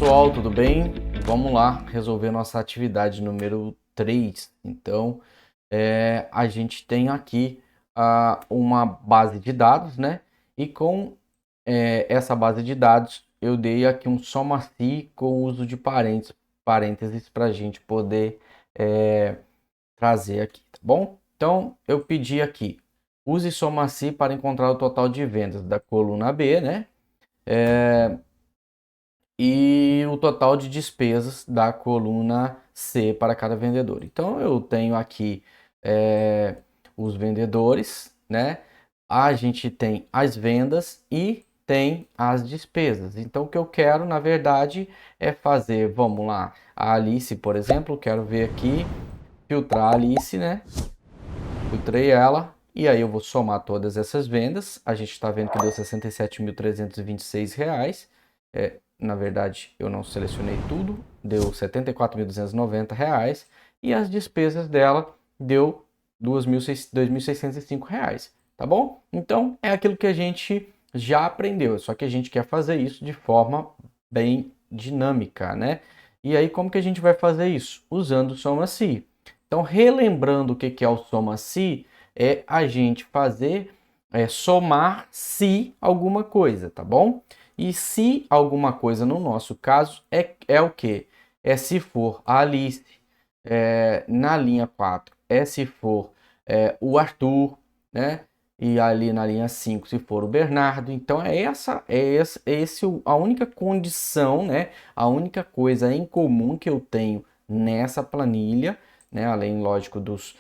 pessoal, tudo bem? Vamos lá resolver nossa atividade número 3. Então, a gente tem aqui uma base de dados, né? E com essa base de dados, eu dei aqui um soma-se com uso de parênteses para a gente poder trazer aqui, tá bom? Então, eu pedi aqui, use soma-se para encontrar o total de vendas da coluna B, né? E o total de despesas da coluna C para cada vendedor. Então eu tenho aqui os vendedores, né? A gente tem as vendas e tem as despesas. Então o que eu quero, na verdade, é fazer, vamos lá, a Alice, por exemplo, quero ver aqui, filtrar a Alice, né? Filtrei ela. E aí eu vou somar todas essas vendas. A gente está vendo que deu R$ 67.326. Na verdade, eu não selecionei tudo. Deu R$ 74.290. E as despesas dela deu R$ 2.605. Tá bom? Então, é aquilo que a gente já aprendeu. Só que a gente quer fazer isso de forma bem dinâmica, né? E aí, como que a gente vai fazer isso? Usando o soma-se. Então, relembrando o que é o soma-se, é a gente fazer, somar se alguma coisa, tá bom? E se alguma coisa, no nosso caso, é o que? É se for a Alice, na linha 4, se for o Arthur, né? E ali na linha 5, se for o Bernardo. Então, a única condição, né? A única coisa em comum que eu tenho nessa planilha, né? Além, lógico, dos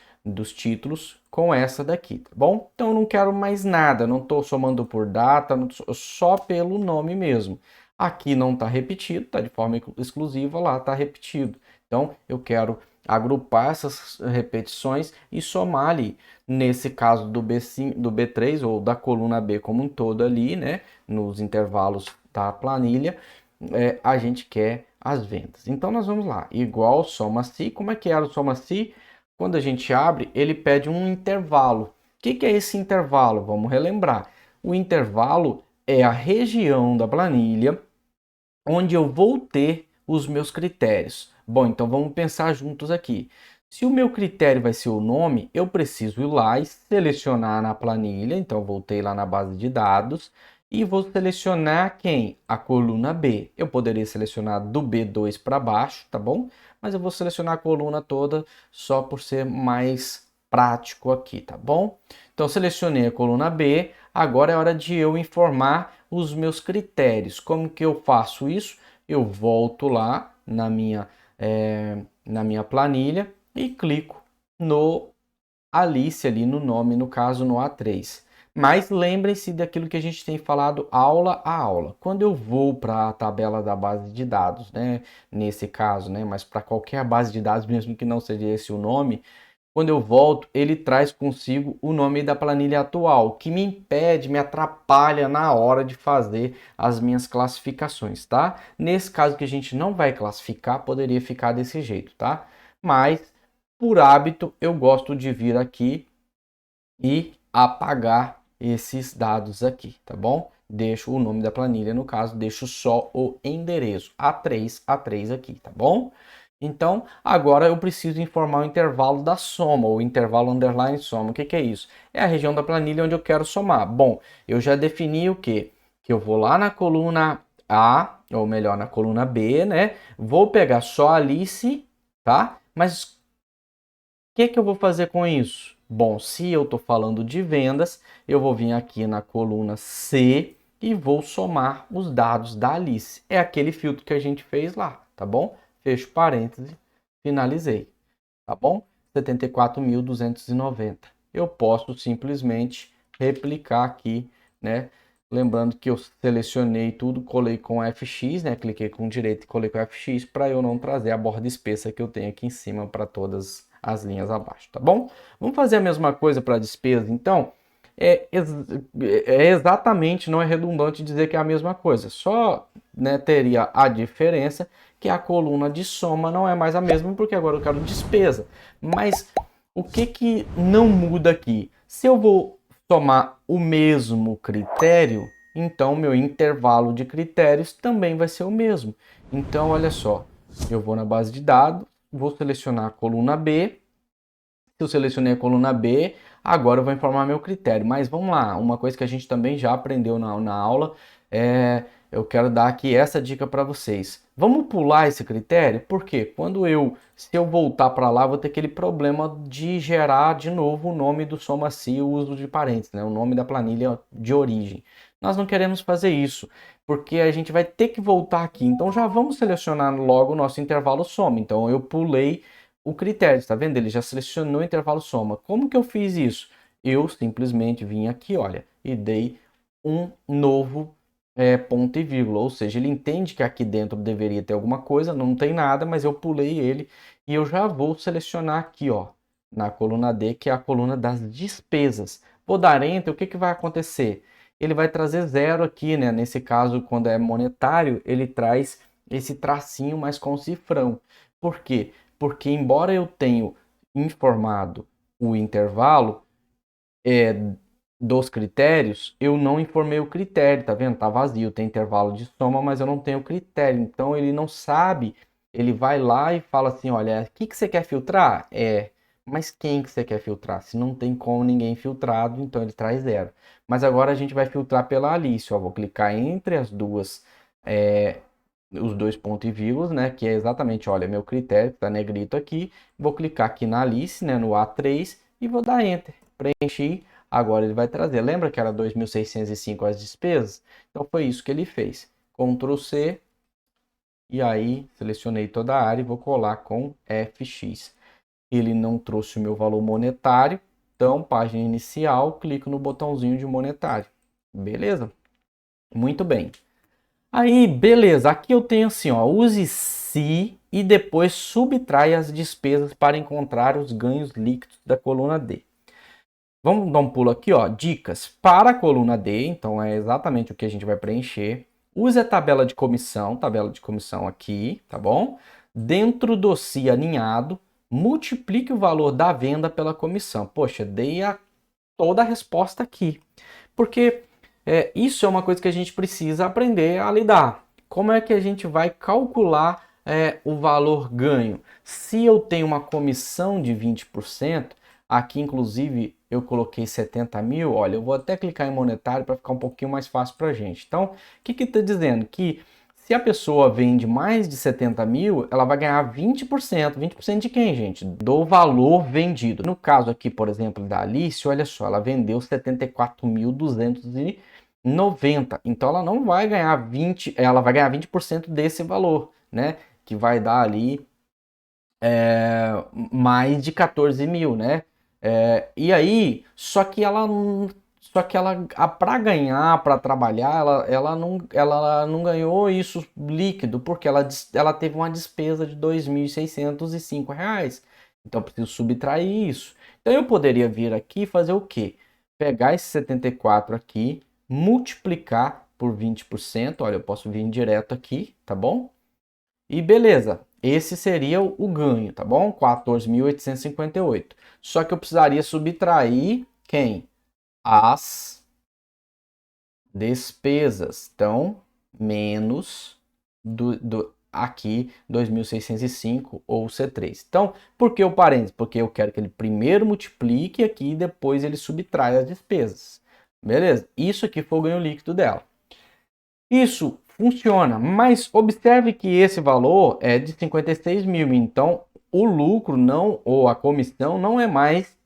títulos, com essa daqui, tá bom? Então eu não quero mais nada, não estou somando por data, só pelo nome mesmo. Aqui não está repetido, está de forma exclusiva, lá está repetido. Então eu quero agrupar essas repetições e somar ali. Nesse caso do B5, do B3 ou da coluna B como um todo ali, né? Nos intervalos da planilha, a gente quer as vendas. Então nós vamos lá, igual soma-se. Como é que era o soma-se? Quando a gente abre, ele pede um intervalo. O que é esse intervalo? Vamos relembrar. O intervalo é a região da planilha onde eu vou ter os meus critérios. Bom, então vamos pensar juntos aqui. Se o meu critério vai ser o nome, eu preciso ir lá e selecionar na planilha. Então, eu voltei lá na base de dados e vou selecionar quem? A coluna B. Eu poderia selecionar do B2 para baixo, tá bom? Mas eu vou selecionar a coluna toda só por ser mais prático aqui, tá bom? Então, selecionei a coluna B. Agora é hora de eu informar os meus critérios. Como que eu faço isso? Eu volto lá na minha planilha e clico no Alice ali no nome, no caso no A3. Mas lembrem-se daquilo que a gente tem falado aula a aula. Quando eu vou para a tabela da base de dados, né, nesse caso, né, mas para qualquer base de dados, mesmo que não seja esse o nome, quando eu volto, ele traz consigo o nome da planilha atual, que me impede, me atrapalha na hora de fazer as minhas classificações, tá? Nesse caso que a gente não vai classificar, poderia ficar desse jeito, tá? Mas, por hábito, eu gosto de vir aqui e apagar esses dados aqui, tá bom? Deixo o nome da planilha, no caso, deixo só o endereço, A3 aqui, tá bom? Então, agora eu preciso informar o intervalo da soma, ou intervalo underline soma. O que é isso? É a região da planilha onde eu quero somar. Bom, eu já defini o quê? Que eu vou lá na coluna A, ou melhor, na coluna B, né? Vou pegar só a Alice, tá? Mas o que eu vou fazer com isso? Bom, se eu estou falando de vendas, eu vou vir aqui na coluna C e vou somar os dados da Alice. É aquele filtro que a gente fez lá, tá bom? Fecho parênteses, finalizei, tá bom? 74.290. Eu posso simplesmente replicar aqui, né? Lembrando que eu selecionei tudo, colei com FX, né? Cliquei com direito e colei com FX para eu não trazer a borda espessa que eu tenho aqui em cima para todas as linhas abaixo, tá bom? Vamos fazer a mesma coisa para a despesa, então? Exatamente, não é redundante dizer que é a mesma coisa, só, né, teria a diferença que a coluna de soma não é mais a mesma, porque agora eu quero despesa. Mas o que não muda aqui? Se eu vou somar o mesmo critério, então meu intervalo de critérios também vai ser o mesmo. Então, olha só, eu vou na base de dados, vou selecionar a coluna B. Se eu selecionei a coluna B, agora eu vou informar meu critério. Mas vamos lá, uma coisa que a gente também já aprendeu na aula, eu quero dar aqui essa dica para vocês. Vamos pular esse critério? Porque se eu voltar para lá, vou ter aquele problema de gerar de novo o nome do SOMACI, o uso de parênteses, né? O nome da planilha de origem. Nós não queremos fazer isso, porque a gente vai ter que voltar aqui. Então já vamos selecionar logo o nosso intervalo soma. Então eu pulei o critério, está vendo? Ele já selecionou o intervalo soma. Como que eu fiz isso? Eu simplesmente vim aqui, olha, e dei um novo ponto e vírgula, ou seja, ele entende que aqui dentro deveria ter alguma coisa, não tem nada, mas eu pulei ele e eu já vou selecionar aqui, ó, na coluna D, que é a coluna das despesas. Vou dar Enter, o que que vai acontecer? Ele vai trazer zero aqui, né? Nesse caso, quando é monetário, ele traz esse tracinho, mas com cifrão. Por quê? Porque embora eu tenha informado o intervalo dos critérios, eu não informei o critério, tá vendo? Tá vazio, tem intervalo de soma, mas eu não tenho critério. Então ele não sabe, ele vai lá e fala assim, olha, o que você quer filtrar? Mas quem que você quer filtrar? Se não tem como ninguém filtrado, então ele traz zero. Mas agora a gente vai filtrar pela Alice, ó, vou clicar entre as duas, os dois pontos e vírgulas, né, que é exatamente, olha, meu critério, está negrito aqui, vou clicar aqui na Alice, né, no A3 e vou dar Enter, preenchi, agora ele vai trazer, lembra que era 2.605 as despesas? Então foi isso que ele fez, Ctrl C, e aí selecionei toda a área e vou colar com FX. Ele não trouxe o meu valor monetário, então página inicial, clico no botãozinho de monetário, beleza? Muito bem. Aí, beleza, aqui eu tenho assim, ó, use se e depois subtrai as despesas para encontrar os ganhos líquidos da coluna D. Vamos dar um pulo aqui, ó, dicas para a coluna D, então é exatamente o que a gente vai preencher. Use a tabela de comissão aqui, tá bom? Dentro do se aninhado, multiplique o valor da venda pela comissão. Poxa, toda a resposta aqui. Porque isso é uma coisa que a gente precisa aprender a lidar. Como é que a gente vai calcular o valor ganho? Se eu tenho uma comissão de 20%, aqui inclusive eu coloquei 70 mil, olha, eu vou até clicar em monetário para ficar um pouquinho mais fácil para a gente. Então, o que está dizendo? Que se a pessoa vende mais de 70 mil, ela vai ganhar 20%. 20% de quem, gente? Do valor vendido. No caso aqui, por exemplo, da Alice, olha só, ela vendeu 74.290. Então ela não vai ganhar 20, ela vai ganhar 20% desse valor, né? Que vai dar ali mais de 14 mil, né? E aí, só que ela para ganhar, para trabalhar, ela não ganhou isso líquido, porque ela teve uma despesa de R$ 2.605. Então eu preciso subtrair isso. Então eu poderia vir aqui e fazer o quê? Pegar esse 74 aqui, multiplicar por 20%. Olha, eu posso vir direto aqui, tá bom? E beleza, esse seria o ganho, tá bom? 14.858. Só que eu precisaria subtrair quem? As despesas. Então, menos aqui 2.605 ou C3. Então, por que o parênteses? Porque eu quero que ele primeiro multiplique aqui e depois ele subtrai as despesas. Beleza? Isso aqui foi o ganho líquido dela. Isso funciona, mas observe que esse valor é de 56 mil, então o lucro não, ou a comissão não é mais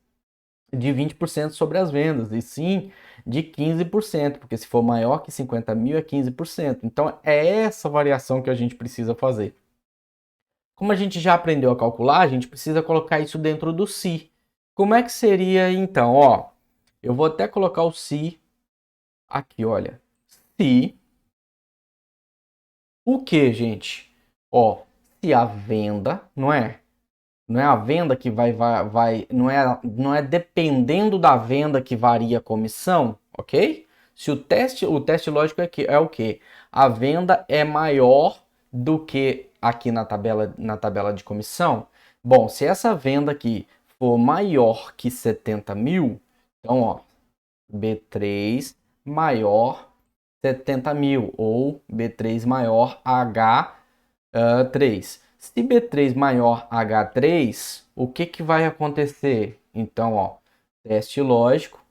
de 20% sobre as vendas, e sim de 15%, porque se for maior que 50 mil é 15%. Então é essa variação que a gente precisa fazer. Como a gente já aprendeu a calcular, a gente precisa colocar isso dentro do se. Como é que seria então? Ó, eu vou até colocar o se aqui, olha. Se o que, gente? Ó, se a venda, não é a venda que não é dependendo da venda que varia a comissão, ok? Se o teste lógico é o que? A venda é maior do que aqui na tabela de comissão. Bom, se essa venda aqui for maior que 70 mil, então, ó, B3 maior 70 mil, ou B3 maior H3. Se B3 maior H3, o que vai acontecer? Então, ó, teste lógico,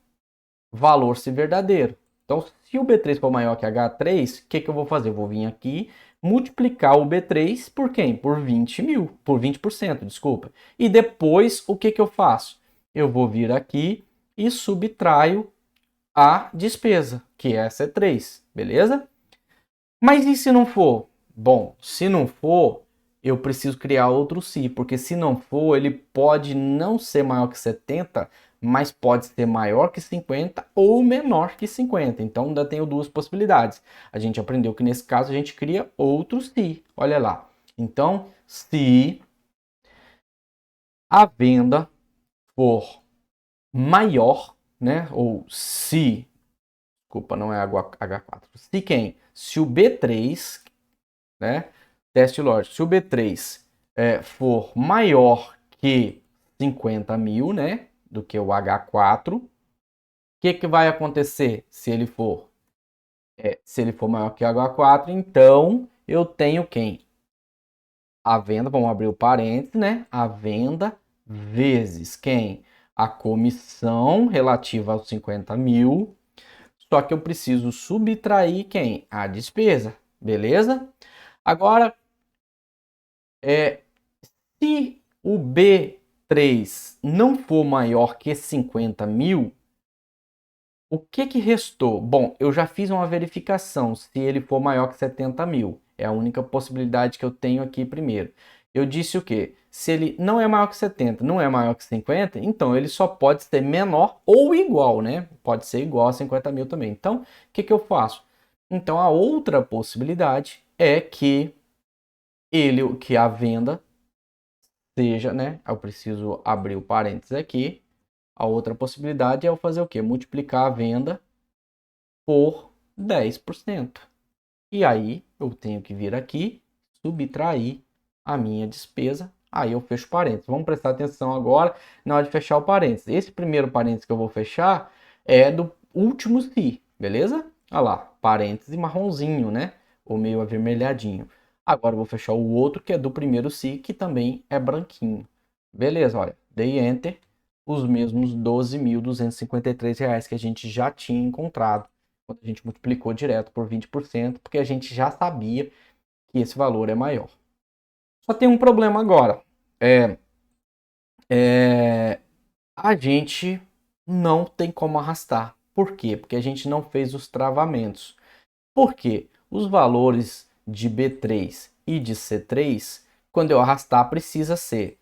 valor se verdadeiro. Então, se o B3 for maior que H3, o que eu vou fazer? Eu vou vir aqui, multiplicar o B3 por quem? Por 20 mil, por 20%, desculpa. E depois, o que eu faço? Eu vou vir aqui e subtraio a despesa, que é C3, beleza? Mas e se não for? Bom, se não for, eu preciso criar outro si, porque se não for, ele pode não ser maior que 70, mas pode ser maior que 50 ou menor que 50. Então ainda tenho duas possibilidades. A gente aprendeu que nesse caso a gente cria outro si. Olha lá. Então, se a venda for maior, né? Ou se, desculpa, não é H4. Se quem? Se o B3, né? Teste lógico. Se o B3 for maior que 50 mil, né? Do que o H4, o que vai acontecer se ele for? Se ele for maior que o H4, então eu tenho quem? A venda, vamos abrir o parênteses, né? A venda vezes quem? A comissão relativa aos 50 mil. Só que eu preciso subtrair quem? A despesa, beleza? Agora, se o B3 não for maior que 50 mil, o que restou? Bom, eu já fiz uma verificação se ele for maior que 70 mil. É a única possibilidade que eu tenho aqui primeiro. Eu disse o quê? Se ele não é maior que 70, não é maior que 50, então ele só pode ser menor ou igual, né? Pode ser igual a 50 mil também. Então, o que eu faço? Então, a outra possibilidade é que a venda seja, né? Eu preciso abrir o parênteses aqui. A outra possibilidade é eu fazer o quê? Multiplicar a venda por 10%. E aí eu tenho que vir aqui, subtrair a minha despesa. Aí eu fecho parênteses. Vamos prestar atenção agora na hora de fechar o parênteses. Esse primeiro parênteses que eu vou fechar é do último si, beleza? Olha lá, parênteses marronzinho, né? Ou meio avermelhadinho. Agora eu vou fechar o outro que é do primeiro si, que também é branquinho. Beleza, olha, dei Enter. Os mesmos R$ 12.253 que a gente já tinha encontrado quando a gente multiplicou direto por 20%, porque a gente já sabia que esse valor é maior. Só tem um problema agora. A gente não tem como arrastar. Por quê? Porque a gente não fez os travamentos. Por quê? Os valores de B3 e de C3, quando eu arrastar, precisa ser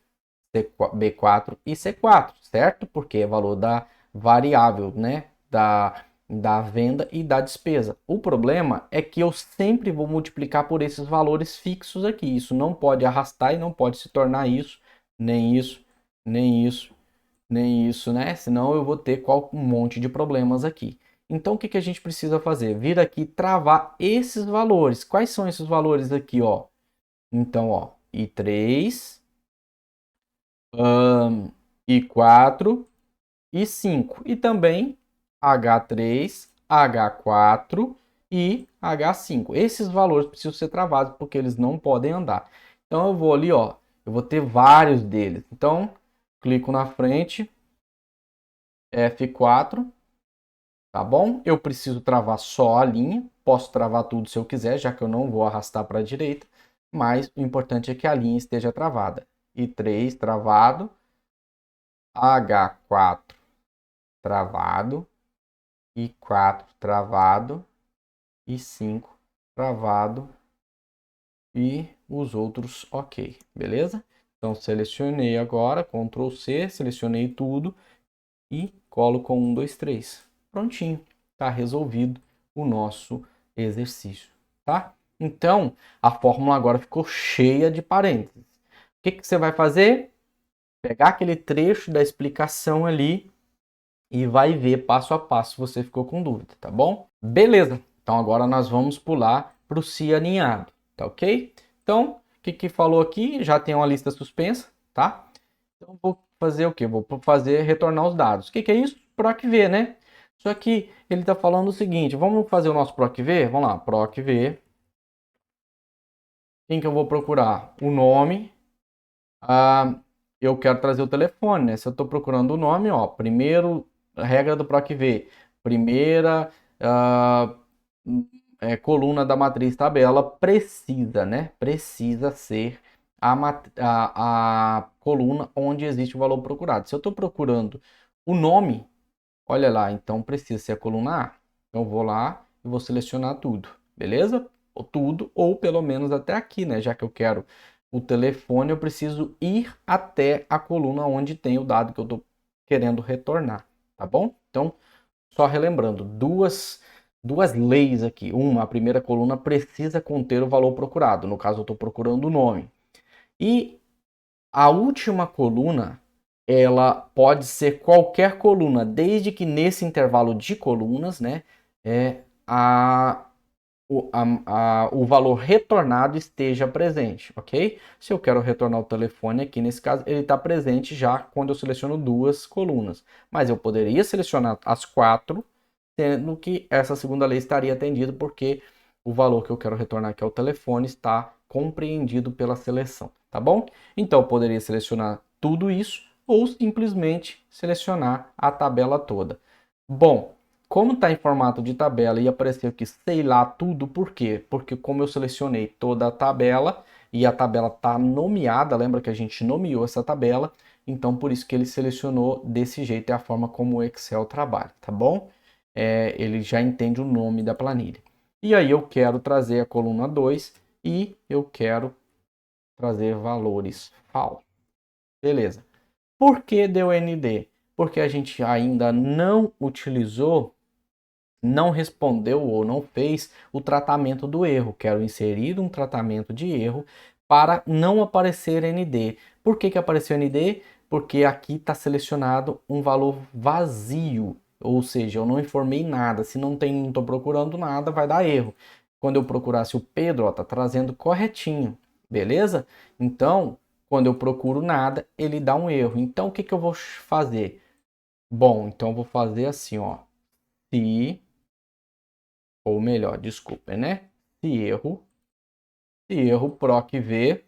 B4 e C4, certo? Porque é valor da variável, né? Da venda e da despesa. O problema é que eu sempre vou multiplicar por esses valores fixos aqui. Isso não pode arrastar e não pode se tornar isso, nem isso, nem isso, nem isso, né? Senão eu vou ter um monte de problemas aqui. Então o que a gente precisa fazer? Vir aqui travar esses valores. Quais são esses valores aqui, ó? Então, ó, I3, I4 e 5. E também H3, H4 e H5. Esses valores precisam ser travados porque eles não podem andar. Então eu vou ali, ó, eu vou ter vários deles. Então, clico na frente, F4, tá bom? Eu preciso travar só a linha, posso travar tudo se eu quiser, já que eu não vou arrastar para a direita, mas o importante é que a linha esteja travada. I3 travado, H4 travado, I4 travado, I5 travado e os outros ok, beleza? Então selecionei agora, Ctrl C, selecionei tudo e colo com 1, 2, 3. Prontinho, tá resolvido o nosso exercício, tá? Então a fórmula agora ficou cheia de parênteses. O que você vai fazer? Pegar aquele trecho da explicação ali e vai ver passo a passo se você ficou com dúvida, tá bom? Beleza, então agora nós vamos pular para o si alinhado, tá ok? Então, o que falou aqui? Já tem uma lista suspensa, tá? Então, vou fazer o quê? Vou fazer retornar os dados. O que é isso? PROC-V, né? Só que ele está falando o seguinte, vamos fazer o nosso PROC-V? Vamos lá, PROC-V. Quem que eu vou procurar? O nome. Eu quero trazer o telefone, né? Se eu estou procurando o nome, ó, primeiro, a regra do PROC-V. Primeira ah, coluna da matriz tabela precisa, né? Precisa ser a coluna onde existe o valor procurado. Se eu estou procurando o nome, olha lá, então precisa ser a coluna A. Então eu vou lá e vou selecionar tudo, beleza? Ou tudo, ou pelo menos até aqui, né? Já que eu quero o telefone, eu preciso ir até a coluna onde tem o dado que eu estou querendo retornar, tá bom? Então, só relembrando, duas leis aqui. Uma, a primeira coluna precisa conter o valor procurado. No caso, eu estou procurando o nome. E a última coluna, ela pode ser qualquer coluna, desde que nesse intervalo de colunas, né, o valor retornado esteja presente, ok? Se eu quero retornar o telefone aqui, nesse caso, ele está presente já quando eu seleciono duas colunas. Mas eu poderia selecionar as quatro, sendo que essa segunda lei estaria atendida, porque o valor que eu quero retornar, que é o telefone, está compreendido pela seleção, tá bom? Então, eu poderia selecionar tudo isso ou simplesmente selecionar a tabela toda. Bom, como está em formato de tabela e apareceu aqui, sei lá tudo, por quê? Porque como eu selecionei toda a tabela e a tabela está nomeada, lembra que a gente nomeou essa tabela, então por isso que ele selecionou desse jeito, é a forma como o Excel trabalha, tá bom? Ele já entende o nome da planilha. E aí eu quero trazer a coluna 2 e eu quero trazer valores falsos. Beleza. Por que deu ND? Porque a gente ainda não utilizou, não respondeu ou não fez o tratamento do erro. Quero inserir um tratamento de erro para não aparecer ND. Por que apareceu ND? Porque aqui está selecionado um valor vazio, ou seja, eu não informei nada. Se não estou procurando nada, vai dar erro. Quando eu procurasse o Pedro, está trazendo corretinho, beleza? Então, quando eu procuro nada, ele dá um erro. Então, o que eu vou fazer? Bom, então eu vou fazer assim, ó. Se ou melhor, desculpa, né? Se erro PROC-V,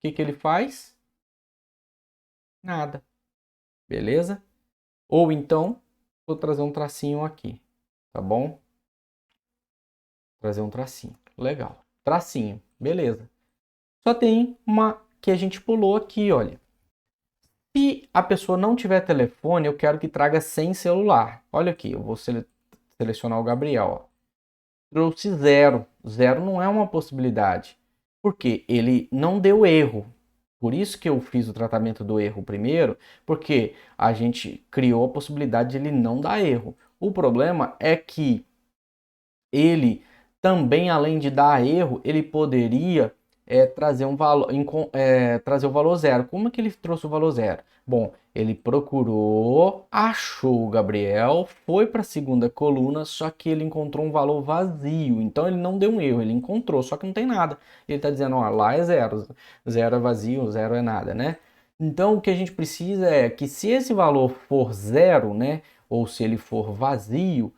o que ele faz? Nada, beleza? Ou então, vou trazer um tracinho aqui, tá bom? Trazer um tracinho, legal. Tracinho, beleza. Só tem uma que a gente pulou aqui, olha. Se a pessoa não tiver telefone, eu quero que traga sem celular. Olha aqui, eu vou selecionar o Gabriel, ó. Trouxe zero. Zero não é uma possibilidade. Porque ele não deu erro. Por isso que eu fiz o tratamento do erro primeiro, porque a gente criou a possibilidade de ele não dar erro. O problema é que ele também, além de dar erro, ele poderia trazer um valor, trazer o valor zero. Como é que ele trouxe o valor zero? Bom, ele procurou, achou o Gabriel, foi para a segunda coluna, só que ele encontrou um valor vazio. Então ele não deu um erro, ele encontrou, só que não tem nada. Ele está dizendo, ó, lá é zero, zero é vazio, zero é nada, né? Então o que a gente precisa é que se esse valor for zero, né, ou se ele for vazio,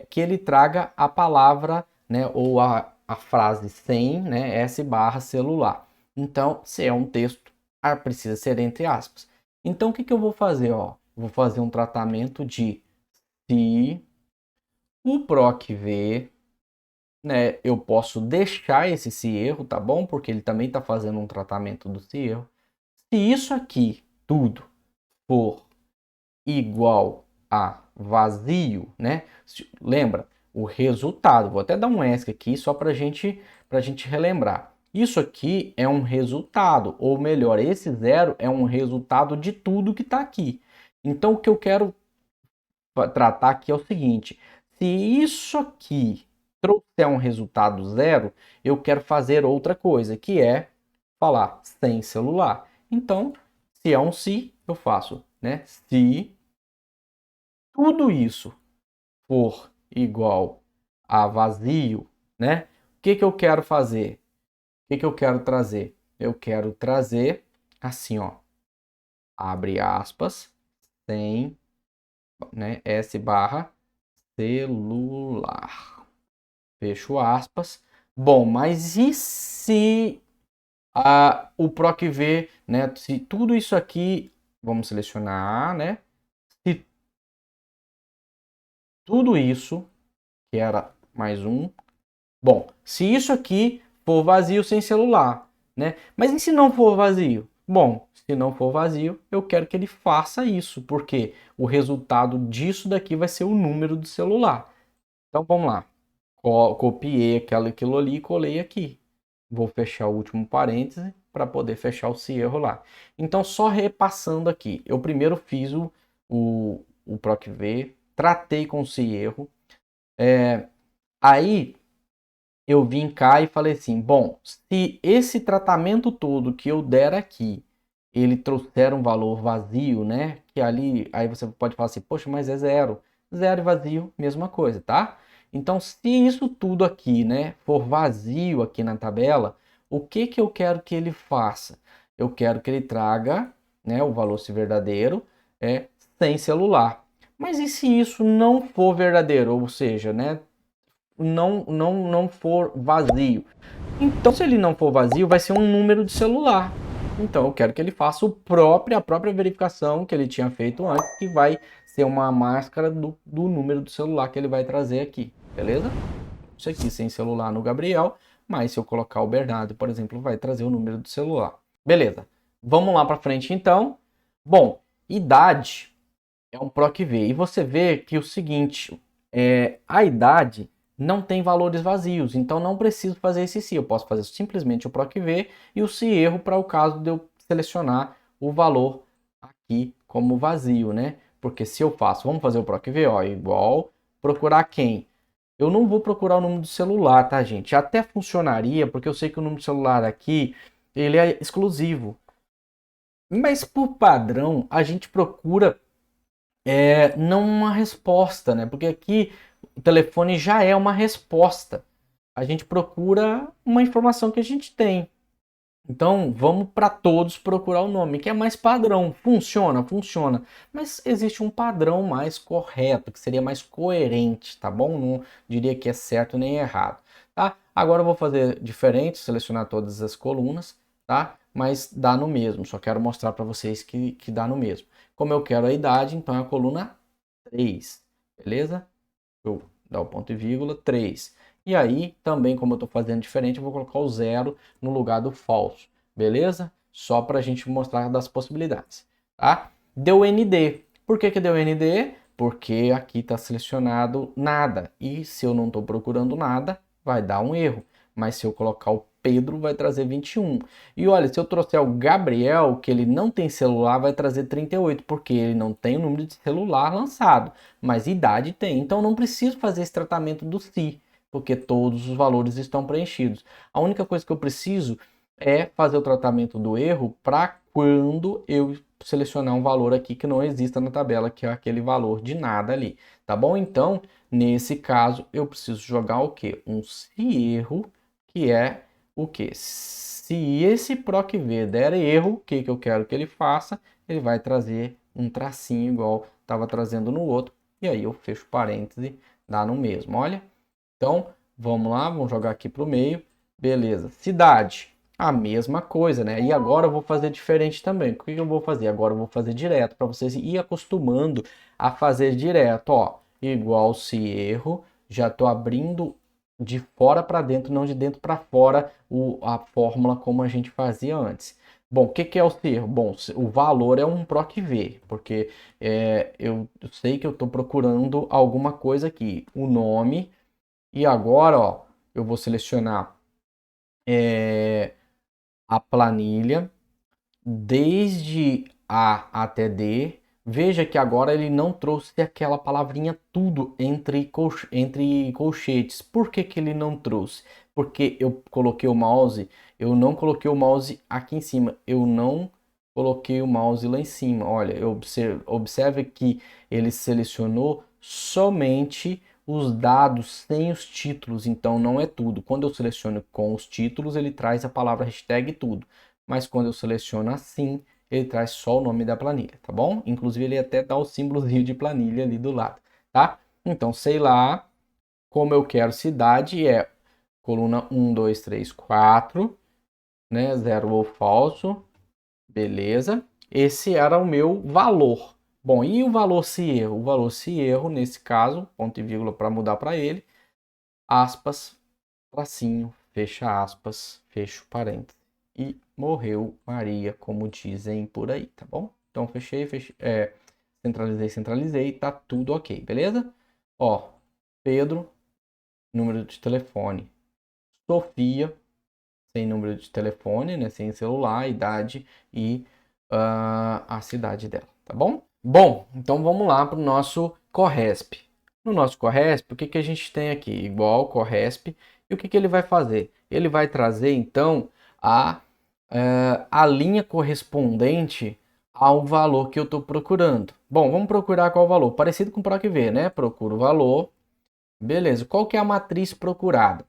que ele traga a palavra, né, ou a frase sem, né, S barra celular. Então, se é um texto, precisa ser entre aspas. Então, o que eu vou fazer? Ó? Vou fazer um tratamento de se o PROC-V, né, eu posso deixar esse se erro, tá bom? Porque ele também está fazendo um tratamento do se erro. Se isso aqui, tudo, for igual a vazio, né? Lembra, o resultado, vou até dar um ESC aqui só para gente relembrar. Isso aqui é um resultado, ou melhor, esse zero é um resultado de tudo que está aqui. Então, o que eu quero tratar aqui é o seguinte: se isso aqui trouxer um resultado zero, eu quero fazer outra coisa, que é falar sem celular. Então, se é um se, eu faço, né? Se tudo isso for igual a vazio, né? O que eu quero fazer? O que eu quero trazer? Eu quero trazer assim, ó, abre aspas, sem né? S barra celular. Fecho aspas. Bom, mas e se o PROC-V, né? Se tudo isso aqui, vamos selecionar, né? Se tudo isso, que era mais um. Bom, se isso aqui for vazio sem celular, né? Mas e se não for vazio? Bom, se não for vazio, eu quero que ele faça isso, porque o resultado disso daqui vai ser o número do celular. Então vamos lá. Copiei aquilo ali e colei aqui. Vou fechar o último parêntese para poder fechar esse erro lá. Então, só repassando aqui. Eu primeiro fiz o PROC-V, tratei com esse erro. Aí eu vim cá e falei assim, bom, se esse tratamento todo que eu der aqui, ele trouxer um valor vazio, né? Que ali, aí você pode falar assim, poxa, mas é zero. Zero e vazio, mesma coisa, tá? Então, se isso tudo aqui, né, for vazio aqui na tabela, o que que eu quero que ele faça? Eu quero que ele traga, né, o valor se verdadeiro, sem celular. Mas e se isso não for verdadeiro, ou seja, né, não for vazio? Então, se ele não for vazio, vai ser um número de celular. Então, eu quero que ele faça a própria verificação que ele tinha feito antes, que vai ser uma máscara do número do celular que ele vai trazer aqui, beleza? Isso aqui sem celular no Gabriel, mas se eu colocar o Bernardo, por exemplo, vai trazer o número do celular. Beleza, vamos lá para frente então. Bom, idade é um PROC-V. E você vê que o seguinte, a idade não tem valores vazios, então não preciso fazer esse se. Eu posso fazer simplesmente o PROC-V e o se erro para o caso de eu selecionar o valor aqui como vazio, né? Porque se eu faço, vamos fazer o PROC-V, ó, igual procurar quem? Eu não vou procurar o número do celular, tá, gente? Até funcionaria, porque eu sei que o número do celular aqui, ele é exclusivo. Mas por padrão, a gente procura não uma resposta, né? Porque aqui o telefone já é uma resposta. A gente procura uma informação que a gente tem. Então, vamos para todos procurar o nome, que é mais padrão. Funciona, funciona. Mas existe um padrão mais correto, que seria mais coerente, tá bom? Não diria que é certo nem errado, tá? Agora eu vou fazer diferente, selecionar todas as colunas, tá? Mas dá no mesmo, só quero mostrar para vocês que dá no mesmo. Como eu quero a idade, então é a coluna 3, beleza? Eu dar o ponto e vírgula 3. E aí, também, como eu estou fazendo diferente, eu vou colocar o zero no lugar do falso, beleza? Só para a gente mostrar das possibilidades, tá? Deu ND. Por que deu ND? Porque aqui está selecionado nada. E se eu não estou procurando nada, vai dar um erro. Mas se eu colocar o Pedro, vai trazer 21. E olha, se eu trouxer o Gabriel, que ele não tem celular, vai trazer 38, porque ele não tem o número de celular lançado, mas idade tem. Então não preciso fazer esse tratamento do se, porque todos os valores estão preenchidos. A única coisa que eu preciso é fazer o tratamento do erro para quando eu selecionar um valor aqui que não exista na tabela, que é aquele valor de nada ali, tá bom? Então, nesse caso, eu preciso jogar o quê? Um se erro, que é o que? Se esse PROC-V der erro, o que eu quero que ele faça? Ele vai trazer um tracinho igual estava trazendo no outro, e aí eu fecho parêntese, dá no mesmo, olha. Então, vamos lá, vamos jogar aqui para o meio. Beleza. Cidade, a mesma coisa, né? E agora eu vou fazer diferente também. O que eu vou fazer? Agora eu vou fazer direto, para vocês ir acostumando a fazer direto, ó. Igual se erro, já estou abrindo de fora para dentro, não de dentro para fora, a fórmula como a gente fazia antes. Bom, o que é o se erro? Bom, o valor é um PROC-V, porque eu sei que eu estou procurando alguma coisa aqui. O nome. E agora, ó, eu vou selecionar a planilha desde A até D. Veja que agora ele não trouxe aquela palavrinha tudo entre colchetes. Por que que ele não trouxe? Porque eu coloquei o mouse, eu não coloquei o mouse aqui em cima, eu não coloquei o mouse lá em cima. Olha, observe que ele selecionou somente os dados sem os títulos, então não é tudo. Quando eu seleciono com os títulos, ele traz a palavra hashtag tudo. Mas quando eu seleciono assim, ele traz só o nome da planilha, tá bom? Inclusive ele até dá o símbolozinho de planilha ali do lado, tá? Então, sei lá, como eu quero cidade é coluna 1, 2, 3, 4, né? Zero ou falso, beleza. Esse era o meu valor. Bom, e o valor se erro? O valor se erro, nesse caso, ponto e vírgula para mudar para ele, aspas, tracinho, fecha aspas, fecho parênteses. E morreu Maria, como dizem por aí, tá bom? Então, fechei, centralizei, tá tudo ok, beleza? Ó, Pedro, número de telefone. Sofia, sem número de telefone, né? Sem celular, idade e a cidade dela, tá bom? Bom, então vamos lá para o nosso Corresp. No nosso Corresp, o que, que a gente tem aqui? Igual Corresp. E o que, que ele vai fazer? Ele vai trazer, então, a linha correspondente ao valor que eu estou procurando. Bom, vamos procurar qual valor? Parecido com o PROC-V, né? Procuro o valor. Beleza. Qual que é a matriz procurada?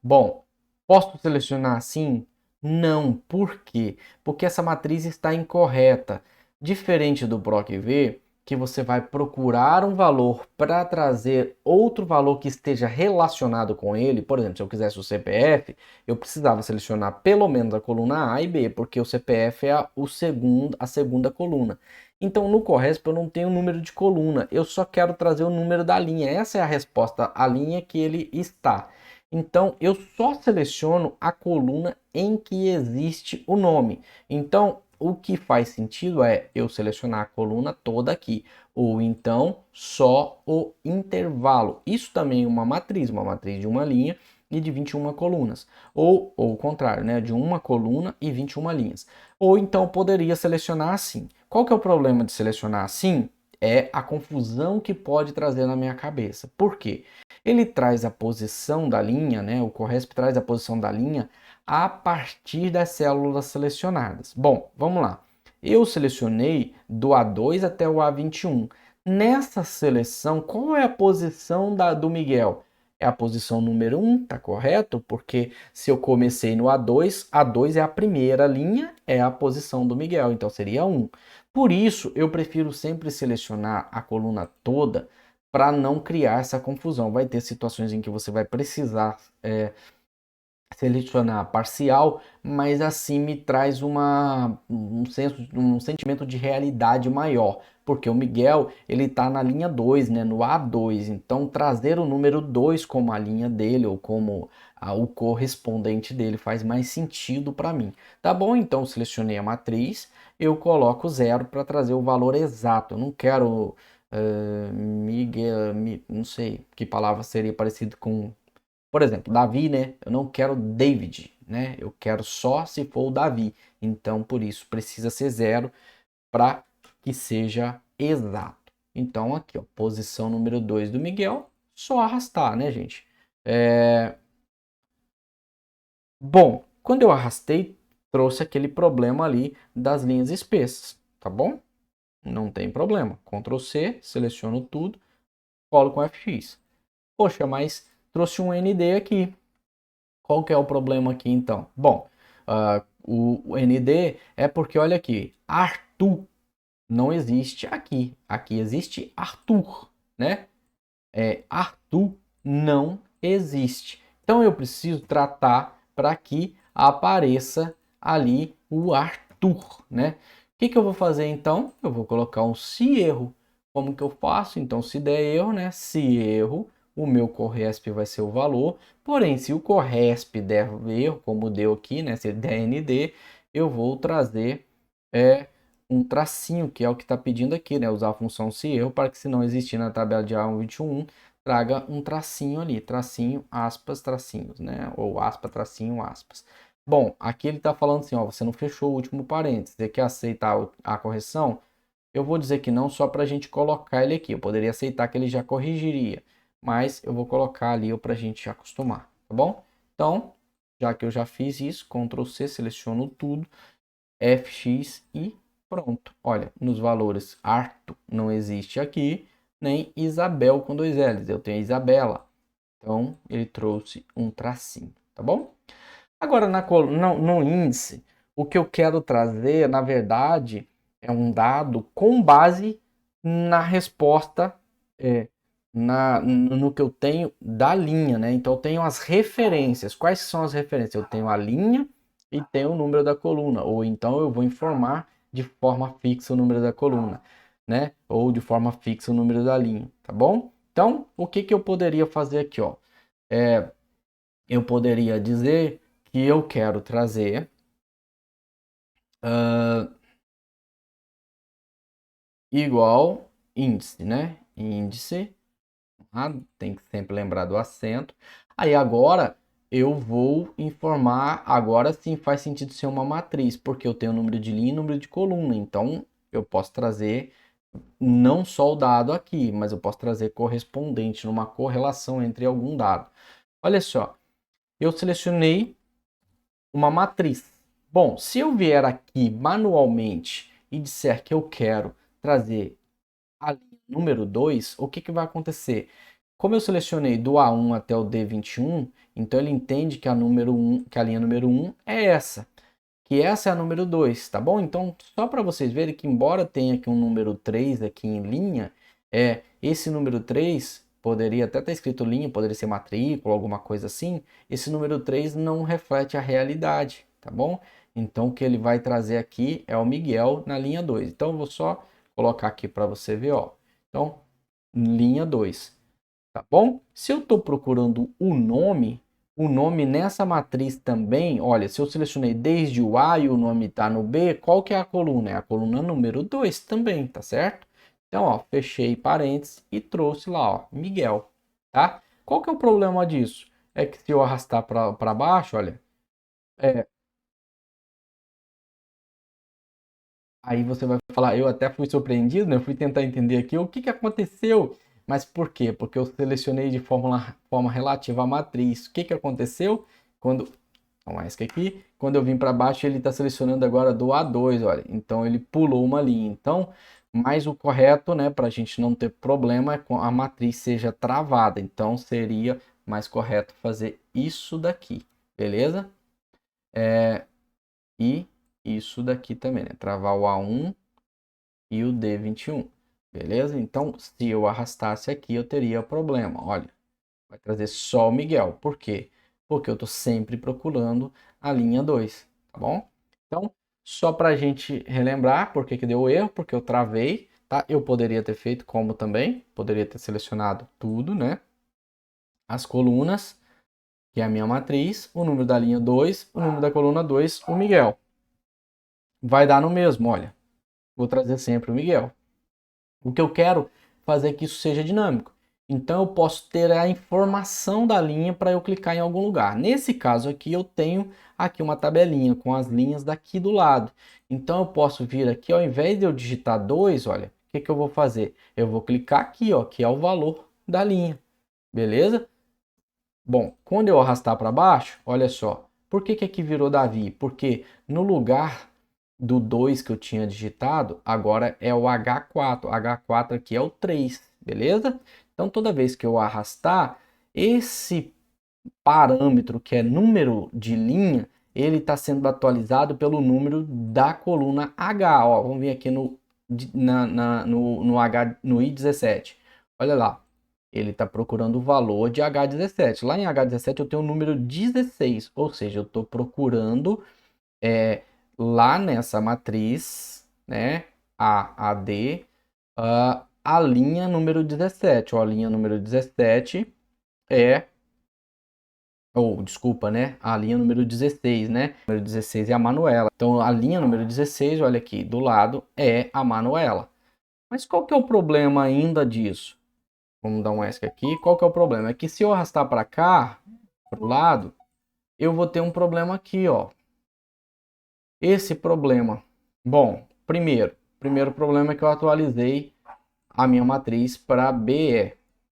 Bom, posso selecionar assim? Não. Por quê? Porque essa matriz está incorreta. Diferente do PROC-V, que você vai procurar um valor para trazer outro valor que esteja relacionado com ele. Por exemplo, se eu quisesse o CPF, eu precisava selecionar pelo menos a coluna A e B, porque o CPF é a segunda coluna. Então, no Corresp eu não tenho número de coluna, eu só quero trazer o número da linha. Essa é a resposta, a linha que ele está. Então, eu só seleciono a coluna em que existe o nome. Então, o que faz sentido é eu selecionar a coluna toda aqui, ou então só o intervalo. Isso também é uma matriz de uma linha e de 21 colunas. Ou o contrário, né? De uma coluna e 21 linhas. Ou então poderia selecionar assim. Qual que é o problema de selecionar assim? É a confusão que pode trazer na minha cabeça. Por quê? Ele traz a posição da linha, né? O Corresp traz a posição da linha a partir das células selecionadas. Bom, vamos lá. Eu selecionei do A2 até o A21. Nessa seleção, qual é a posição do Miguel? É a posição número 1, tá correto? Porque se eu comecei no A2, A2 é a primeira linha, é a posição do Miguel, então seria 1. Por isso, eu prefiro sempre selecionar a coluna toda para não criar essa confusão. Vai ter situações em que você vai precisar selecionar parcial, mas assim me traz um sentimento de realidade maior, porque o Miguel ele está na linha 2, né, no A2, então trazer o número 2 como a linha dele ou como o correspondente dele faz mais sentido para mim. Tá bom? Então selecionei a matriz, eu coloco 0 para trazer o valor exato. Eu não quero Miguel, não sei que palavra seria parecido com, por exemplo, Davi, né? Eu não quero David, né? Eu quero só se for o Davi. Então, por isso, precisa ser 0 para que seja exato. Então, aqui, ó, posição número 2 do Miguel, só arrastar, né, gente? Bom, quando eu arrastei, trouxe aquele problema ali das linhas espessas, tá bom? Não tem problema. Ctrl C, seleciono tudo, colo com FX. Poxa, mas trouxe um ND aqui. Qual que é o problema aqui então? Bom, o ND é porque, olha aqui, Arthur não existe aqui. Aqui existe Arthur, né? Arthur não existe. Então eu preciso tratar para que apareça ali o Arthur, né? O que eu vou fazer então? Eu vou colocar um se erro. Como que eu faço? Então, se der erro, né? Se erro, o meu Corresp vai ser o valor. Porém, se o Corresp der erro, como deu aqui, né? Se der ND, eu vou trazer um tracinho, que é o que está pedindo aqui, né? Usar a função se erro para que, se não existir na tabela de A121, traga um tracinho ali, tracinho, aspas, tracinhos, né? Ou aspa, tracinho, aspas. Bom, aqui ele está falando assim, ó, você não fechou o último parênteses, você quer aceitar a correção? Eu vou dizer que não só para a gente colocar ele aqui, eu poderia aceitar que ele já corrigiria, mas eu vou colocar ali para a gente acostumar, tá bom? Então, já que eu já fiz isso, Ctrl C, seleciono tudo, FX e pronto. Olha, nos valores Arthur não existe aqui, nem Isabel com 2 L's. Eu tenho Isabela. Então, ele trouxe um tracinho, tá bom? Agora, no índice, o que eu quero trazer, na verdade, é um dado com base na resposta, no que eu tenho da linha, né? Então, eu tenho as referências. Quais são as referências? Eu tenho a linha e tenho o número da coluna. Ou então, eu vou informar de forma fixa o número da coluna, né? Ou de forma fixa o número da linha, tá bom? Então, o que que eu poderia fazer aqui, ó? Eu poderia dizer que eu quero trazer igual índice, né? Índice, tem que sempre lembrar do acento. Aí agora eu vou informar, agora sim faz sentido ser uma matriz, porque eu tenho número de linha e número de coluna. Então eu posso trazer não só o dado aqui, mas eu posso trazer correspondente numa correlação entre algum dado. Olha só, eu selecionei uma matriz. Bom, se eu vier aqui manualmente e disser que eu quero trazer a linha número 2, o que que vai acontecer? Como eu selecionei do A1 até o D21, então ele entende que a linha número 1 é essa, que essa é a número 2, tá bom? Então, só para vocês verem que embora tenha aqui um número 3 aqui em linha, esse número 3 poderia até estar escrito linha, poderia ser matrícula, alguma coisa assim. Esse número 3 não reflete a realidade, tá bom? Então, o que ele vai trazer aqui é o Miguel na linha 2. Então, eu vou só colocar aqui para você ver, ó. Então, linha 2, tá bom? Se eu estou procurando o nome nessa matriz também, olha, se eu selecionei desde o A e o nome está no B, qual que é a coluna? É a coluna número 2 também, tá certo? Então, ó, fechei parênteses e trouxe lá, ó, Miguel, tá? Qual que é o problema disso? É que se eu arrastar para baixo, olha, é, aí você vai falar, eu até fui surpreendido, né? Eu fui tentar entender aqui o que que aconteceu. Mas por quê? Porque eu selecionei de forma relativa à matriz. O que que aconteceu? Quando, não mais que aqui, quando eu vim para baixo, ele está selecionando agora do A2, olha. Então ele pulou uma linha. Então, mais o correto, né, para a gente não ter problema, é que a matriz seja travada. Então seria mais correto fazer isso daqui, beleza? E isso daqui também, né? Travar o A1 e o D21, beleza? Então, se eu arrastasse aqui, eu teria problema. Olha, vai trazer só o Miguel. Por quê? Porque eu estou sempre procurando a linha 2, tá bom? Então, só para a gente relembrar por que que deu erro, porque eu travei, tá? Eu poderia ter feito como também, poderia ter selecionado tudo, né? As colunas, que é a minha matriz, o número da linha 2, o número da coluna 2, o Miguel. Vai dar no mesmo, olha. Vou trazer sempre o Miguel. O que eu quero fazer é que isso seja dinâmico. Então eu posso ter a informação da linha para eu clicar em algum lugar. Nesse caso aqui eu tenho aqui uma tabelinha com as linhas daqui do lado. Então eu posso vir aqui, ao invés de eu digitar 2, olha, o que que eu vou fazer? Eu vou clicar aqui, ó, que é o valor da linha. Beleza? Bom, quando eu arrastar para baixo, olha só. Por que que aqui virou Davi? Porque no lugar do 2 que eu tinha digitado, agora é o H4. H4 aqui é o 3, beleza? Então, toda vez que eu arrastar, esse parâmetro que é número de linha, ele está sendo atualizado pelo número da coluna H. Ó, vamos vir aqui no H, no I17. Olha lá. Ele está procurando o valor de H17. Lá em H17 eu tenho o número 16, ou seja, eu estou procurando lá nessa matriz, né, AD, a linha número 17. Ó, a linha número 17 é, ou desculpa, né, a linha número 16, né? O número 16 é a Manuela. Então a linha número 16, olha aqui, do lado é a Manuela. Mas qual que é o problema ainda disso? Vamos dar um ESC aqui. Qual que é o problema? É que se eu arrastar para cá, para o lado, eu vou ter um problema aqui, ó. Esse problema. Bom, primeiro problema é que eu atualizei a minha matriz para BE.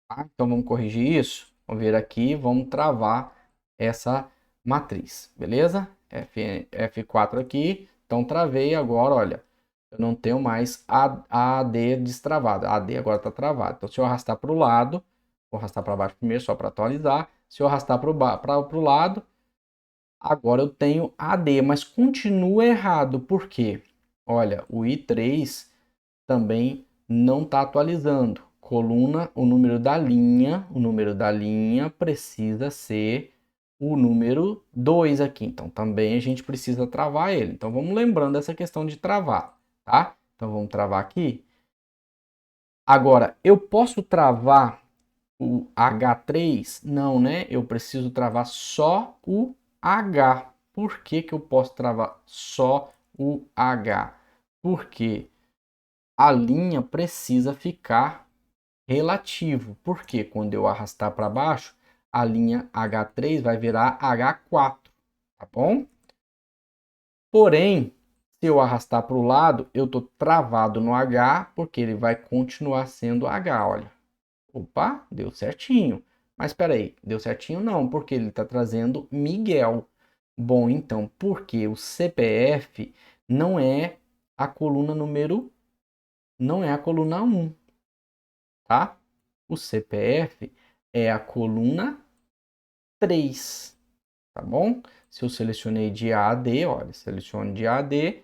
Tá? Então vamos corrigir isso. Vamos vir aqui, vamos travar essa matriz, beleza? F4 aqui. Então travei agora, olha. Eu não tenho mais a AD destravada. A AD agora está travada. Então se eu arrastar para o lado, vou arrastar para baixo primeiro só para atualizar. Se eu arrastar para o lado, Agora eu tenho AD, mas continua errado. Por quê? Olha, o I3 também não está atualizando. Coluna, o número da linha precisa ser o número 2 aqui. Então também a gente precisa travar ele. Então vamos lembrando essa questão de travar, tá? Então vamos travar aqui. Agora, eu posso travar o H3? Não, né? Eu preciso travar só o H. Por que que eu posso travar só o H? Porque a linha precisa ficar relativo. Porque quando eu arrastar para baixo, a linha H3 vai virar H4, tá bom? Porém, se eu arrastar para o lado, eu estou travado no H, porque ele vai continuar sendo H, olha. Opa, deu certinho. Mas espera aí, deu certinho não, porque ele está trazendo Miguel. Bom, então, porque o CPF não é a coluna número, não é a coluna 1, tá? O CPF é a coluna 3, tá bom? Se eu selecionei de A a D, olha, seleciono de A a D,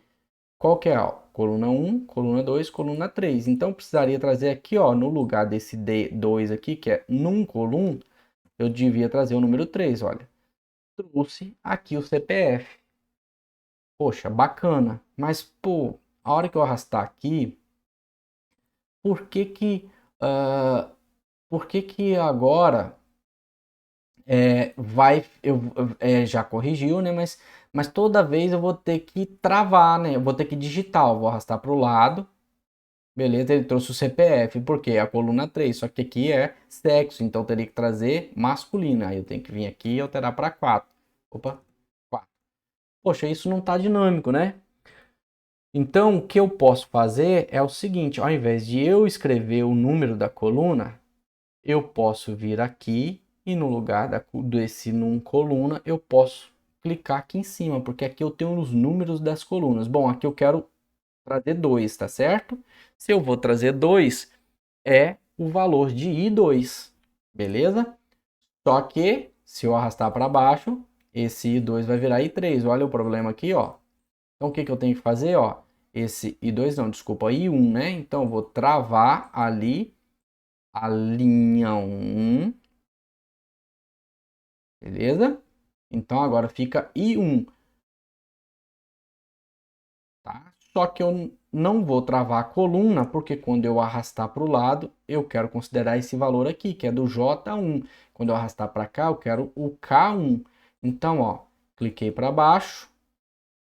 qual que é? Ó, coluna 1, coluna 2, coluna 3. Então, eu precisaria trazer aqui, ó, no lugar desse D2 aqui, que é num coluna, eu devia trazer o número 3, olha. Trouxe aqui o CPF. Poxa, bacana. Mas, pô, a hora que eu arrastar aqui, por que que, ah, por que que agora já corrigiu, né? Mas toda vez eu vou ter que travar, né? Eu vou ter que digitar, eu vou arrastar para o lado. Beleza, ele trouxe o CPF, porque é a coluna 3, só que aqui é sexo, então eu teria que trazer masculino. Aí eu tenho que vir aqui e alterar para 4. Opa, 4. Poxa, isso não está dinâmico, né? Então, o que eu posso fazer é o seguinte, ao invés de eu escrever o número da coluna, eu posso vir aqui e no lugar desse num coluna, eu posso clicar aqui em cima, porque aqui eu tenho os números das colunas. Bom, aqui eu quero trazer 2, tá certo? Se eu vou trazer 2, é o valor de I2, beleza? Só que, se eu arrastar para baixo, esse I2 vai virar I3. Olha o problema aqui, ó. Então, o que que eu tenho que fazer, ó? Esse I2 não, desculpa, I1, né? Então, eu vou travar ali a linha 1, beleza? Então, agora fica I1, tá? Só que eu não vou travar a coluna, porque quando eu arrastar para o lado, eu quero considerar esse valor aqui, que é do J1. Quando eu arrastar para cá, eu quero o K1. Então, ó, cliquei para baixo,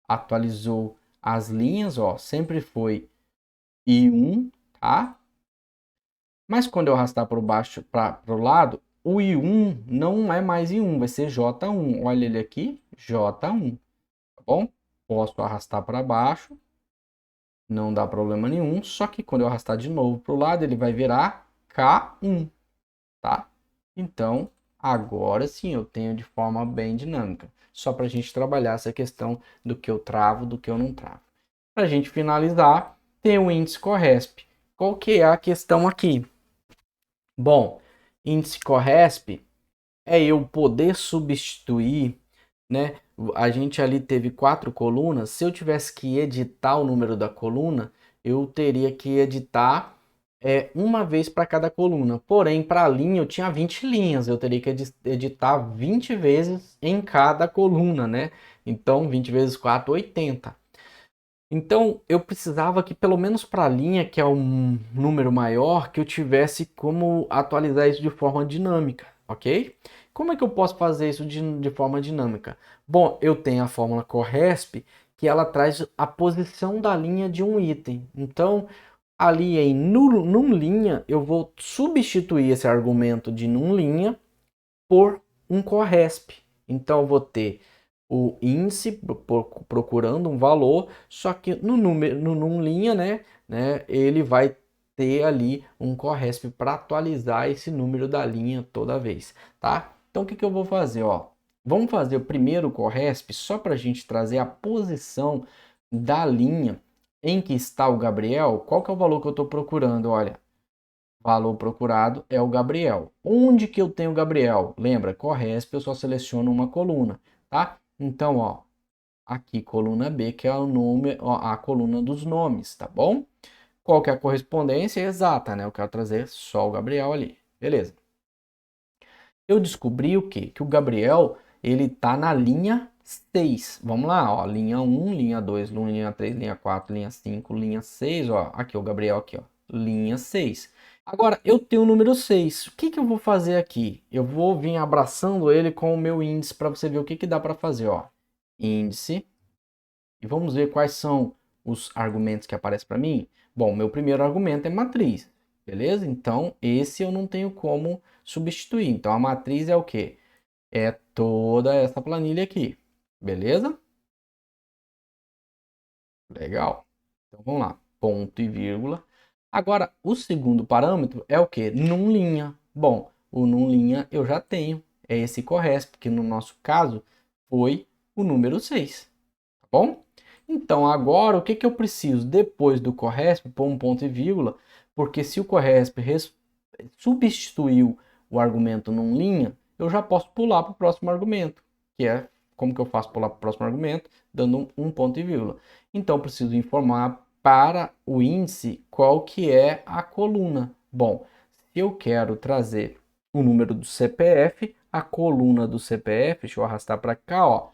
atualizou as linhas, ó, sempre foi I1, tá? Mas quando eu arrastar para baixo, para o lado, o I1 não é mais I1, vai ser J1. Olha ele aqui, J1, tá bom? Posso arrastar para baixo, não dá problema nenhum, só que quando eu arrastar de novo para o lado, ele vai virar K1, tá? Então, agora sim eu tenho de forma bem dinâmica. Só para a gente trabalhar essa questão do que eu travo, do que eu não travo. Para a gente finalizar, tem o índice Corresp. Qual que é a questão aqui? Bom, índice Corresp é eu poder substituir, né? A gente ali teve 4 colunas. Se eu tivesse que editar o número da coluna, eu teria que editar uma vez para cada coluna. Porém, para a linha eu tinha 20 linhas. Eu teria que editar 20 vezes em cada coluna, né? Então, 20 vezes 4, 80. Então, eu precisava que, pelo menos para a linha, que é um número maior, que eu tivesse como atualizar isso de forma dinâmica, ok? Como é que eu posso fazer isso de forma dinâmica? Bom, eu tenho a fórmula Corresp, que ela traz a posição da linha de um item. Então, ali em num linha, eu vou substituir esse argumento de num linha por um Corresp. Então, eu vou ter o índice procurando um valor, só que no número, num linha, né, ele vai ter ali um Corresp para atualizar esse número da linha toda vez, tá? Então, o que que eu vou fazer, ó? Vamos fazer o primeiro Corresp só para a gente trazer a posição da linha em que está o Gabriel. Qual que é o valor que eu estou procurando? Olha, valor procurado é o Gabriel. Onde que eu tenho o Gabriel? Lembra, Corresp eu só seleciono uma coluna, tá? Então, ó, aqui coluna B, que é o nome, ó, a coluna dos nomes, tá bom? Qual que é a correspondência exata, né? Eu quero trazer só o Gabriel ali. Beleza. Eu descobri o quê? Que o Gabriel, ele tá na linha 6. Vamos lá, ó, linha 1, linha 2, linha 3, linha 4, linha 5, linha 6, ó. Aqui o Gabriel aqui, ó, linha 6. Agora, eu tenho o número 6. O que que eu vou fazer aqui? Eu vou vir abraçando ele com o meu índice para você ver o que que dá para fazer, ó. Índice. E vamos ver quais são os argumentos que aparecem para mim. Bom, meu primeiro argumento é matriz, beleza? Então, esse eu não tenho como substituir. Então, a matriz é o quê? É toda essa planilha aqui, beleza? Legal. Então, vamos lá. Ponto e vírgula. Agora, o segundo parâmetro é o quê? Num linha. Bom, o num linha eu já tenho. É esse corresp, que no nosso caso foi o número 6. Tá bom? Então, agora, o que que eu preciso? Depois do corresp, pôr um ponto e vírgula, porque se o corresp substituiu o argumento num linha, eu já posso pular para o próximo argumento, que é, como que eu faço pular para o próximo argumento? Dando um ponto e vírgula. Então, eu preciso informar para o índice qual que é a coluna. Bom, se eu quero trazer o número do CPF, a coluna do CPF, deixa eu arrastar para cá, ó.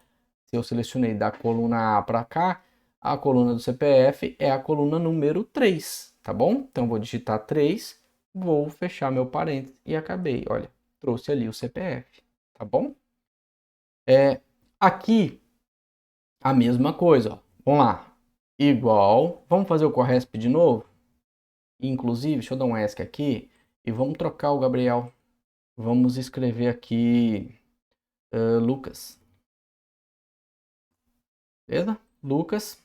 Se eu selecionei da coluna A para cá, a coluna do CPF é a coluna número 3, tá bom? Então, vou digitar 3, vou fechar meu parênteses e acabei. Olha, trouxe ali o CPF, tá bom? Aqui, a mesma coisa, ó. Vamos lá. Igual, vamos fazer o corresp de novo? Inclusive, deixa eu dar um ESC aqui e vamos trocar o Gabriel. Vamos escrever aqui Lucas. Beleza? Lucas.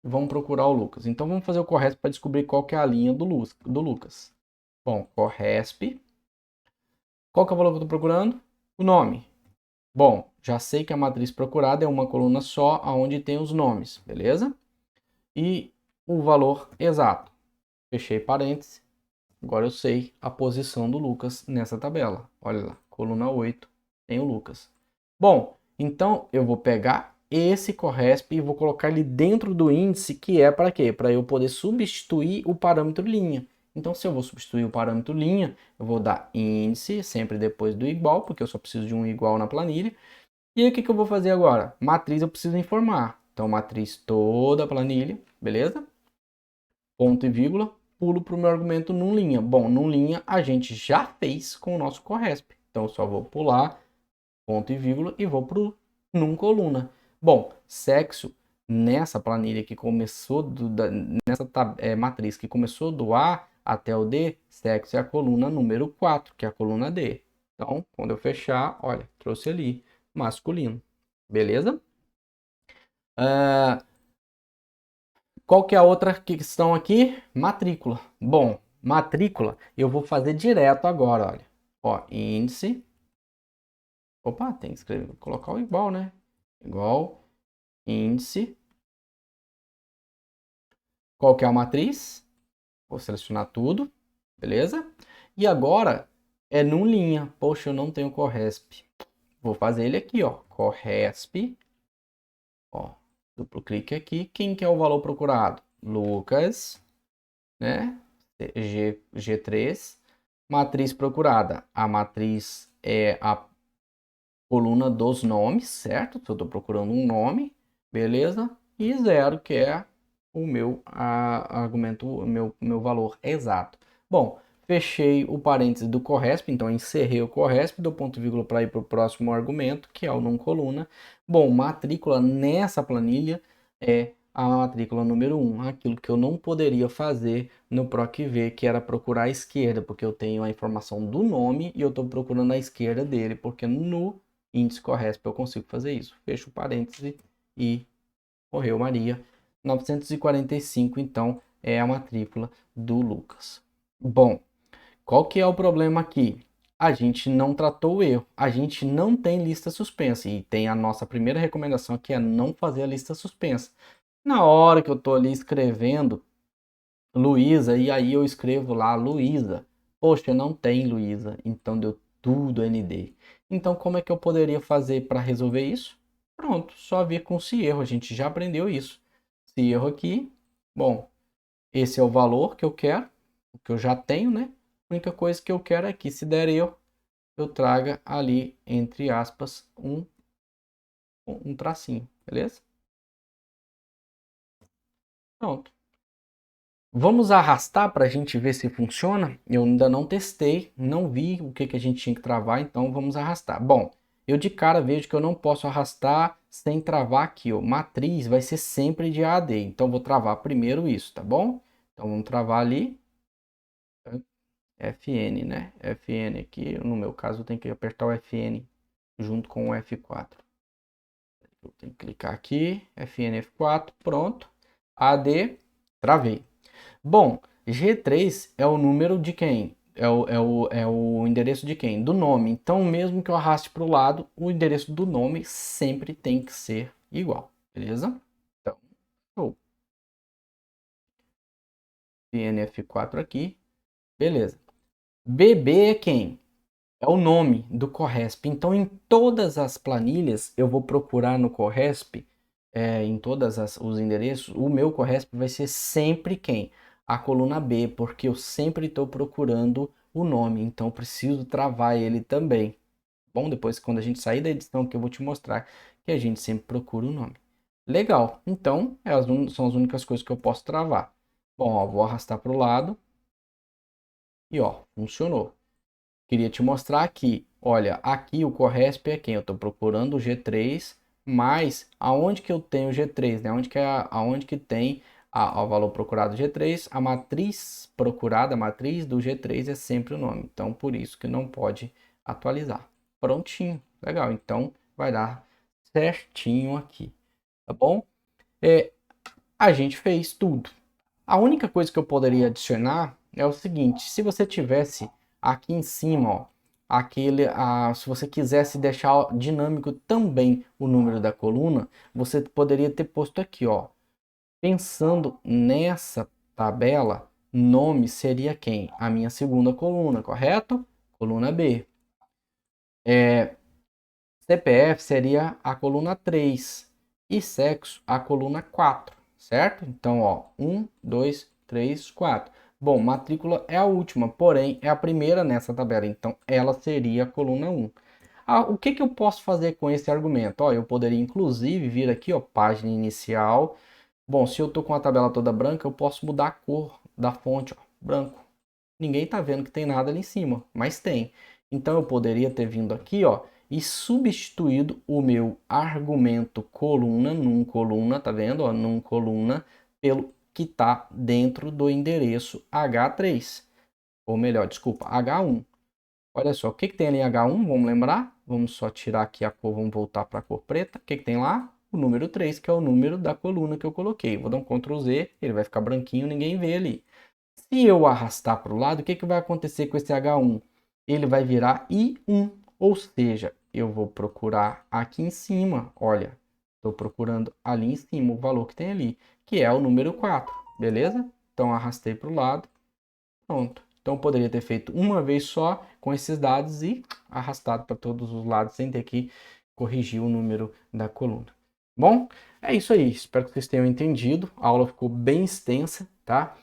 Vamos procurar o Lucas. Então vamos fazer o corresp para descobrir qual que é a linha do Lucas. Bom, corresp. Qual que é o valor que eu estou procurando? O nome. Bom, já sei que a matriz procurada é uma coluna só, onde tem os nomes, beleza? E o valor exato. Fechei parênteses. Agora eu sei a posição do Lucas nessa tabela. Olha lá, coluna 8 tem o Lucas. Bom, então eu vou pegar esse corresp e vou colocar ele dentro do índice, que é para quê? Para eu poder substituir o parâmetro linha. Então, se eu vou substituir o parâmetro linha, eu vou dar índice, sempre depois do igual, porque eu só preciso de um igual na planilha. E aí, o que que eu vou fazer agora? Matriz eu preciso informar. Então, matriz toda a planilha, beleza? Ponto e vírgula, pulo para o meu argumento num linha. Bom, num linha a gente já fez com o nosso corresp. Então, eu só vou pular, ponto e vírgula, e vou para o num coluna. Bom, sexo, nessa planilha que começou, nessa matriz que começou do A até o D, sexo é a coluna número 4, que é a coluna D. Então, quando eu fechar, olha, trouxe ali, masculino. Beleza? Qual que é a outra questão aqui? Matrícula. Bom, matrícula eu vou fazer direto agora, olha. Ó, índice. Opa, tem que escrever, colocar o igual, né? Igual, índice. Qual que é a matriz? Vou selecionar tudo, beleza? E agora é num linha. Poxa, eu não tenho corresp. Vou fazer ele aqui, ó. Corresp. Ó, duplo clique aqui. Quem que é o valor procurado? Lucas, né? G3. Matriz procurada. A matriz é a coluna dos nomes, certo? Se eu estou procurando um nome, beleza? E 0, que é o meu argumento, o meu valor exato. Bom, fechei o parênteses do corresp, então encerrei o corresp, dou ponto e vírgula para ir para o próximo argumento, que é o num coluna. Bom, matrícula nessa planilha é a matrícula número 1, aquilo que eu não poderia fazer no PROC-V, que era procurar à esquerda, porque eu tenho a informação do nome e eu estou procurando à esquerda dele, porque no índice corresp eu consigo fazer isso. Fecho o parêntese e morreu Maria. 945, então, é a matrícula do Lucas. Bom, qual que é o problema aqui? A gente não tratou o erro. A gente não tem lista suspensa. E tem a nossa primeira recomendação, que é não fazer a lista suspensa. Na hora que eu estou ali escrevendo Luísa, e aí eu escrevo lá Luísa. Poxa, não tem Luísa, então deu tudo ND. Então, como é que eu poderia fazer para resolver isso? Pronto, só vir com esse erro, a gente já aprendeu isso. Esse erro aqui, bom, esse é o valor que eu quero, o que eu já tenho, né? A única coisa que eu quero é que se der erro, eu traga ali, entre aspas, um tracinho, beleza? Pronto. Vamos arrastar para a gente ver se funciona. Eu ainda não testei, não vi o que a gente tinha que travar, então vamos arrastar. Bom, eu de cara vejo que eu não posso arrastar sem travar aqui, ó. Matriz vai ser sempre de AD, então vou travar primeiro isso, tá bom? Então vamos travar ali, FN, né? FN aqui, no meu caso eu tenho que apertar o FN junto com o F4. Eu tenho que clicar aqui, FN F4, pronto. AD, travei. Bom, G3 é o número de quem? É o endereço de quem? Do nome. Então, mesmo que eu arraste para o lado, o endereço do nome sempre tem que ser igual, beleza? Então, show. PNF4 aqui, beleza. BB é quem? É o nome do Corresp. Então, em todas as planilhas, eu vou procurar no Corresp, em todos os endereços, o meu Corresp vai ser sempre quem? A coluna B, porque eu sempre estou procurando o nome. Então, eu preciso travar ele também. Bom, depois, quando a gente sair da edição, que eu vou te mostrar que a gente sempre procura o nome. Legal. Então, são as únicas coisas que eu posso travar. Bom, ó, vou arrastar para o lado. E, ó, funcionou. Queria te mostrar aqui, olha, aqui o Corresp é quem? Eu estou procurando o G3, mas aonde que eu tenho o G3, né? Aonde que tem o valor procurado G3, a matriz procurada, a matriz do G3 é sempre o nome. Então, por isso que não pode atualizar. Prontinho, legal. Então, vai dar certinho aqui, tá bom? A gente fez tudo. A única coisa que eu poderia adicionar é o seguinte, se você tivesse aqui em cima, ó, se você quisesse deixar dinâmico também o número da coluna, você poderia ter posto aqui, ó, pensando nessa tabela, nome seria quem? A minha segunda coluna, correto? Coluna B. CPF seria a coluna 3 e sexo a coluna 4, certo? Então, ó, 1, 2, 3, 4. Bom, matrícula é a última, porém é a primeira nessa tabela, então ela seria a coluna 1. O que eu posso fazer com esse argumento? Ó, eu poderia inclusive vir aqui, ó, página inicial. Bom, se eu tô com a tabela toda branca, eu posso mudar a cor da fonte, ó, branco. Ninguém tá vendo que tem nada ali em cima, mas tem. Então eu poderia ter vindo aqui, ó, e substituído o meu argumento coluna num coluna, tá vendo, ó, num coluna, pelo que tá dentro do endereço H3. Ou melhor, desculpa, H1. Olha só, o que tem ali em H1? Vamos lembrar? Vamos só tirar aqui a cor, vamos voltar para a cor preta. O que tem lá? O número 3, que é o número da coluna que eu coloquei. Vou dar um Ctrl Z, ele vai ficar branquinho, ninguém vê ali. Se eu arrastar para o lado, o que vai acontecer com esse H1? Ele vai virar I1, ou seja, eu vou procurar aqui em cima, olha, estou procurando ali em cima o valor que tem ali, que é o número 4, beleza? Então arrastei para o lado, pronto. Então poderia ter feito uma vez só com esses dados e arrastado para todos os lados sem ter que corrigir o número da coluna. Bom, é isso aí. Espero que vocês tenham entendido. A aula ficou bem extensa, tá?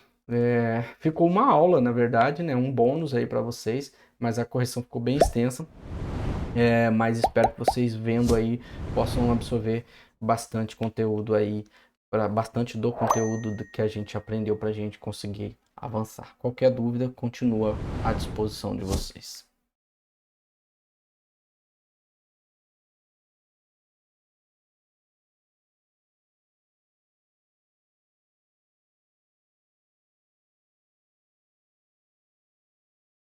Ficou uma aula, na verdade, né? Um bônus aí para vocês, mas a correção ficou bem extensa. Mas espero que vocês vendo aí possam absorver bastante conteúdo aí, bastante do conteúdo que a gente aprendeu para a gente conseguir avançar. Qualquer dúvida, continua à disposição de vocês.